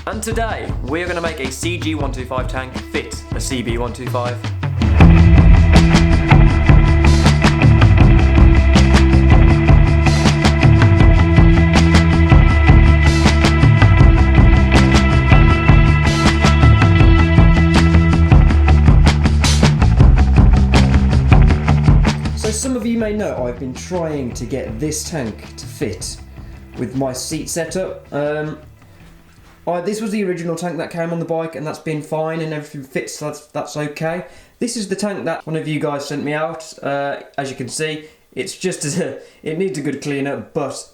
And today we're going to make a CG125 tank fit a CB125. So some of you may know I've been trying to get this tank to fit with my seat setup. This was the original tank that came on the bike, and that's been fine and everything fits, so that's okay. This is the tank that one of you guys sent me out. As you can see, it's just it needs a good cleanup, but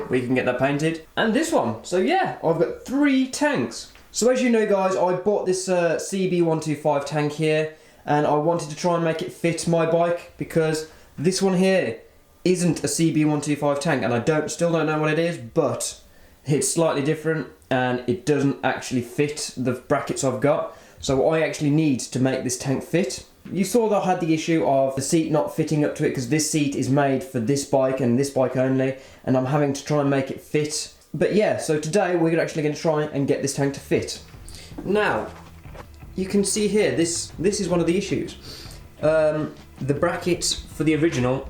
we can get that painted. And this one, so yeah, I've got 3 tanks. So as you know guys, I bought this CB125 tank here, and I wanted to try and make it fit my bike because this one here isn't a CB125 tank, and I still don't know what it is, but it's slightly different and it doesn't actually fit the brackets I've got. So I actually need to make this tank fit. You saw that I had the issue of the seat not fitting up to it because this seat is made for this bike and this bike only, and I'm having to try and make it fit. But yeah, so today we're actually going to try and get this tank to fit. Now, you can see here, this is one of the issues. The bracket for the original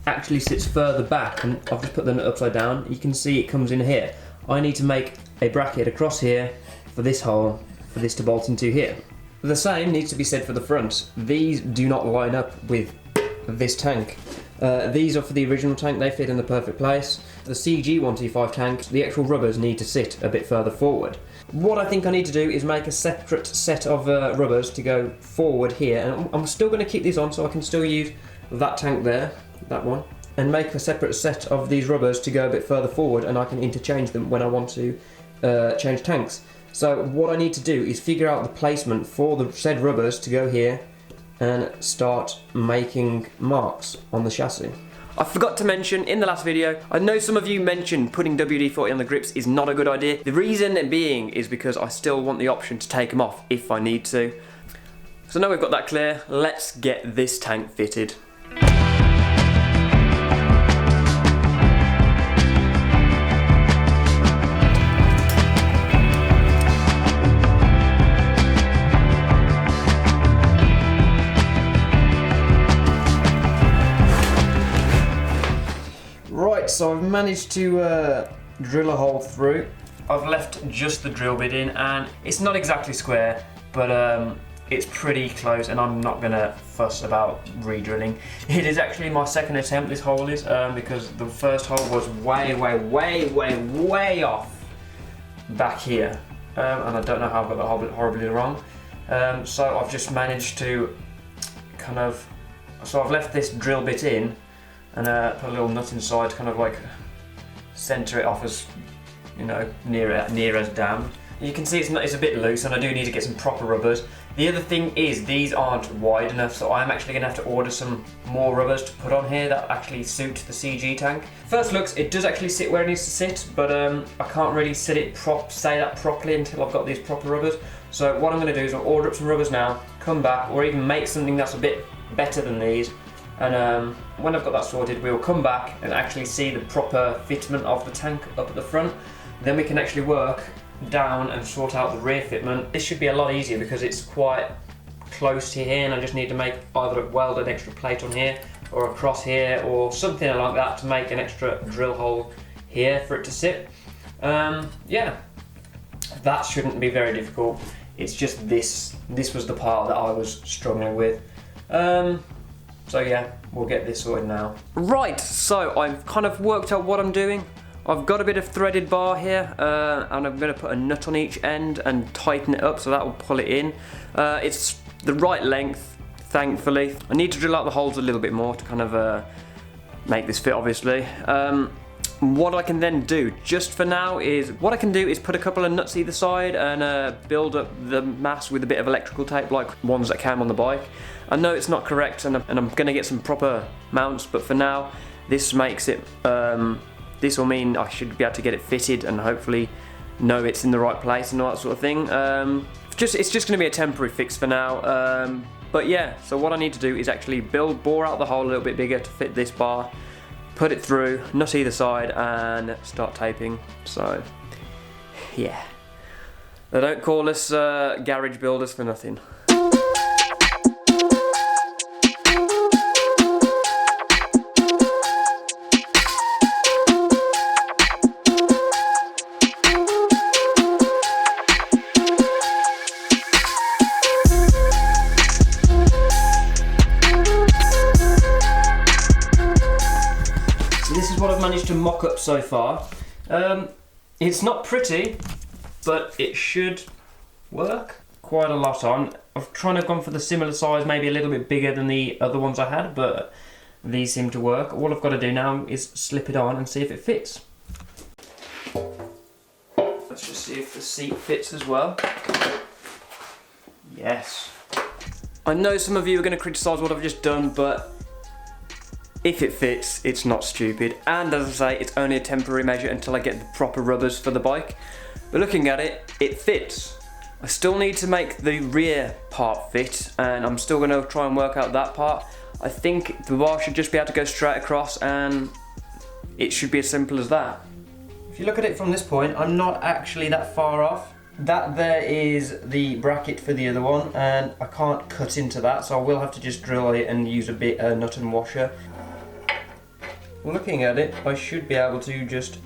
actually sits further back, and I've just put them upside down. You can see it comes in here. I need to make a bracket across here for this hole, for this to bolt into here. The same needs to be said for the front. These do not line up with this tank. These are for the original tank, they fit in the perfect place. The CG125 tank, the actual rubbers need to sit a bit further forward. What I think I need to do is make a separate set of rubbers to go forward here, and I'm still going to keep these on so I can still use that tank there, that one, and make a separate set of these rubbers to go a bit further forward, and I can interchange them when I want to change tanks. So what I need to do is figure out the placement for the said rubbers to go here and start making marks on the chassis. I forgot to mention in the last video, I know some of you mentioned putting WD-40 on the grips is not a good idea. The reason being is because I still want the option to take them off if I need to. So now we've got that clear, let's get this tank fitted. Right, so I've managed to drill a hole through. I've left just the drill bit in, and it's not exactly square, but it's pretty close, and I'm not gonna fuss about re-drilling. It is actually my second attempt, this hole is, because the first hole was way off back here, and I don't know how I got that hole horribly wrong. So I've just managed to so I've left this drill bit in and put a little nut inside to kind of like centre it off as, you know, near as damn. You can see it's a bit loose, and I do need to get some proper rubbers. The other thing is these aren't wide enough, so I'm actually going to have to order some more rubbers to put on here that actually suit the CG tank. First looks, it does actually sit where it needs to sit, but I can't really say that properly until I've got these proper rubbers. So what I'm going to do is I'll order up some rubbers now, come back, or even make something that's a bit better than these. And when I've got that sorted, we'll come back and actually see the proper fitment of the tank up at the front. Then we can actually work down and sort out the rear fitment. This should be a lot easier because it's quite close to here, and I just need to make either weld an extra plate on here or across here or something like that to make an extra drill hole here for it to sit. Yeah, that shouldn't be very difficult. It's just this was the part that I was struggling with. So yeah, we'll get this sorted now. Right, so I've kind of worked out what I'm doing. I've got a bit of threaded bar here, and I'm going to put a nut on each end and tighten it up so that will pull it in. It's the right length, thankfully. I need to drill out the holes a little bit more to kind of make this fit, obviously. What I can then do, just for now, is put a couple of nuts either side and build up the mass with a bit of electrical tape like ones that came on the bike. I know it's not correct, and I'm going to get some proper mounts, but for now, this makes it, this will mean I should be able to get it fitted and hopefully know it's in the right place and all that sort of thing. It's just going to be a temporary fix for now. But yeah, so what I need to do is actually bore out the hole a little bit bigger to fit this bar, put it through, nut either side, and start taping. So yeah, They don't call us garage builders for nothing. This is what I've managed to mock up so far. It's not pretty, but it should work. Quite a lot on. I've tried to have gone for the similar size, maybe a little bit bigger than the other ones I had, but these seem to work. All I've got to do now is slip it on and see if it fits. Let's just see if the seat fits as well. Yes. I know some of you are going to criticise what I've just done, but if it fits, it's not stupid. And as I say, it's only a temporary measure until I get the proper rubbers for the bike. But looking at it, it fits. I still need to make the rear part fit, and I'm still going to try and work out that part. I think the bar should just be able to go straight across, and it should be as simple as that. If you look at it from this point, I'm not actually that far off. That there is the bracket for the other one, and I can't cut into that, so I will have to just drill it and use a bit of nut and washer. Looking at it, I should be able to just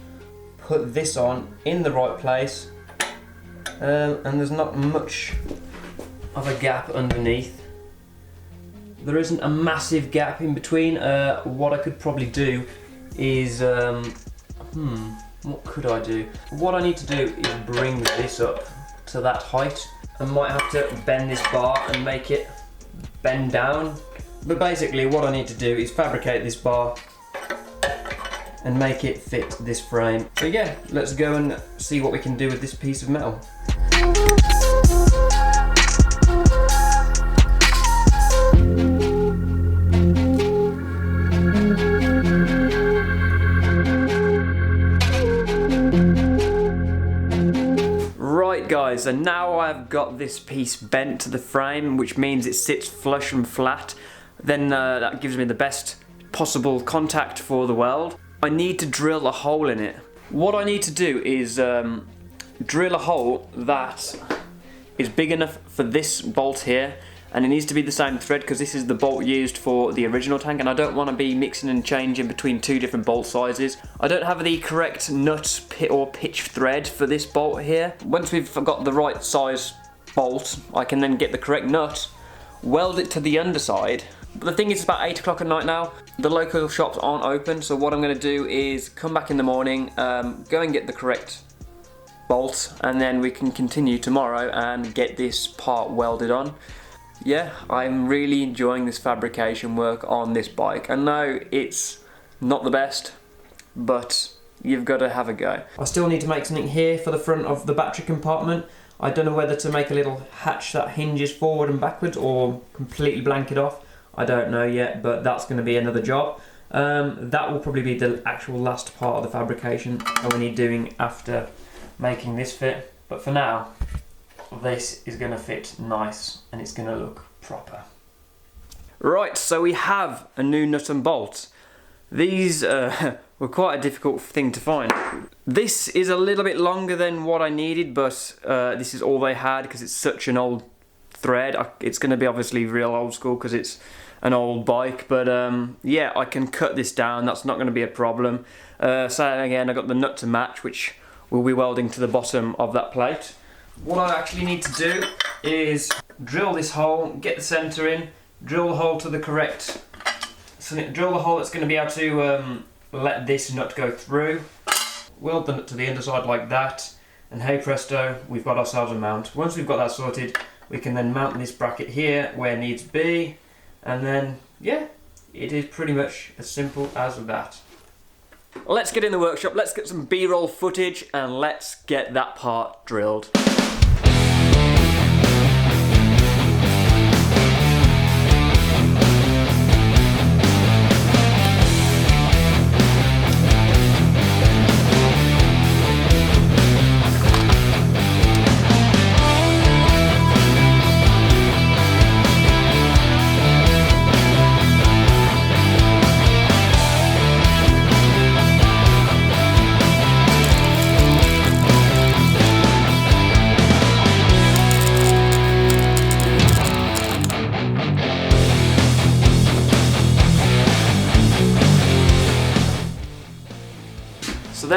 put this on in the right place, and there's not much of a gap underneath. There isn't a massive gap in between. What I could probably do is, what could I do? What I need to do is bring this up to that height. I might have to bend this bar and make it bend down. But basically what I need to do is fabricate this bar and make it fit this frame. So yeah, let's go and see what we can do with this piece of metal. Right guys, and now I've got this piece bent to the frame, which means it sits flush and flat. Then that gives me the best possible contact for the weld. I need to drill a hole in it. What I need to do is drill a hole that is big enough for this bolt here, and it needs to be the same thread because this is the bolt used for the original tank, and I don't want to be mixing and changing between two different bolt sizes. I don't have the correct nut or pitch thread for this bolt here. Once we've got the right size bolt, I can then get the correct nut, weld it to the underside. But the thing is, it's about 8 o'clock at night now. The local shops aren't open, so what I'm going to do is come back in the morning, go and get the correct bolt, and then we can continue tomorrow and get this part welded on. Yeah, I'm really enjoying this fabrication work on this bike. I know it's not the best, but you've got to have a go. I still need to make something here for the front of the battery compartment. I don't know whether to make a little hatch that hinges forward and backwards or completely blank it off. I don't know yet, but that's going to be another job. That will probably be the actual last part of the fabrication that we need doing after making this fit. But for now, this is going to fit nice and it's going to look proper. Right, so we have a new nut and bolt. These were quite a difficult thing to find. This is a little bit longer than what I needed, but this is all they had because it's such an old thread. It's going to be obviously real old school because it's an old bike, but yeah, I can cut this down. That's not going to be a problem. So again, I got the nut to match, which we'll be welding to the bottom of that plate. What I actually need to do is drill this hole, get the center in, drill the hole to the correct, so drill the hole that's going to be able to let this nut go through, weld the nut to the underside like that, and hey presto, we've got ourselves a mount. Once we've got that sorted, we can then mount this bracket here where it needs to be, and then yeah, it is pretty much as simple as that. Let's get in the workshop, let's get some B-roll footage, and let's get that part drilled.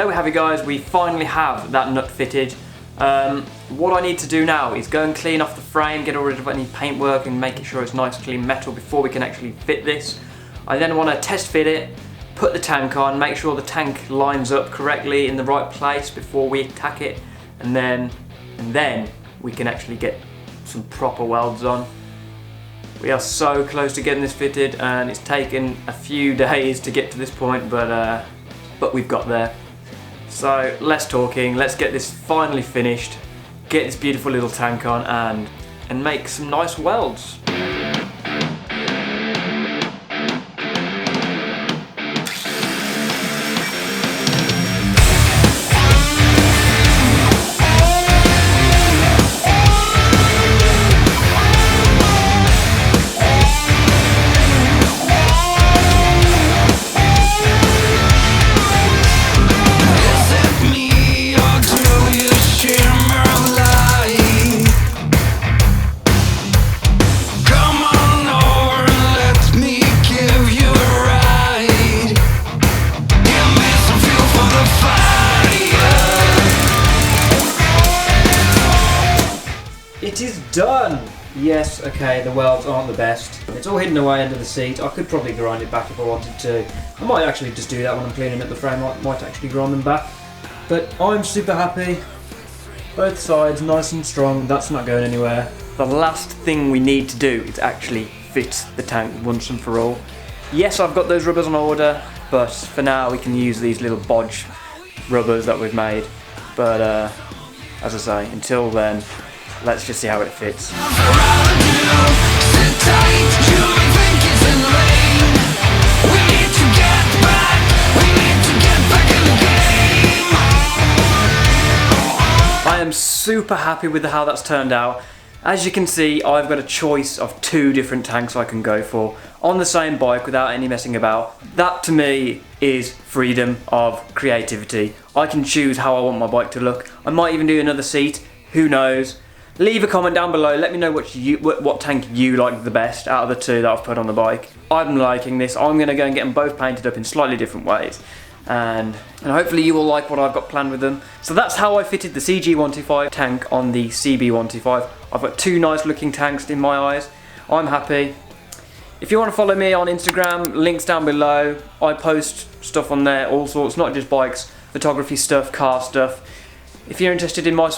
there we have it, guys. We finally have that nut fitted. What I need to do now is go and clean off the frame, get rid of any paintwork and make sure it's nice clean metal before we can actually fit this. I then want to test fit it, put the tank on, make sure the tank lines up correctly in the right place before we tack it, and then we can actually get some proper welds on. We are so close to getting this fitted, and it's taken a few days to get to this point, but we've got there. So less talking, let's get this finally finished, get this beautiful little tank on and make some nice welds. It is done! Yes, okay, the welds aren't the best. It's all hidden away under the seat. I could probably grind it back if I wanted to. I might actually just do that when I'm cleaning up the frame. I might actually grind them back. But I'm super happy. Both sides nice and strong. That's not going anywhere. The last thing we need to do is actually fit the tank once and for all. Yes, I've got those rubbers on order, but for now we can use these little bodge rubbers that we've made. But as I say, until then, let's just see how it fits. I am super happy with how that's turned out. As you can see, I've got a choice of 2 different tanks I can go for on the same bike without any messing about. That to me is freedom of creativity. I can choose how I want my bike to look. I might even do another seat, who knows. Leave a comment down below, let me know what tank you like the best out of the 2 that I've put on the bike. I'm liking this. I'm going to go and get them both painted up in slightly different ways. And hopefully you will like what I've got planned with them. So that's how I fitted the CG125 tank on the CB125. I've got 2 nice looking tanks in my eyes. I'm happy. If you want to follow me on Instagram, links down below. I post stuff on there, all sorts, not just bikes, photography stuff, car stuff. If you're interested in that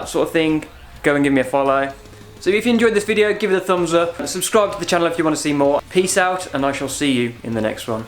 sort of thing, go and give me a follow. So if you enjoyed this video, give it a thumbs up. Subscribe to the channel if you want to see more. Peace out, and I shall see you in the next one.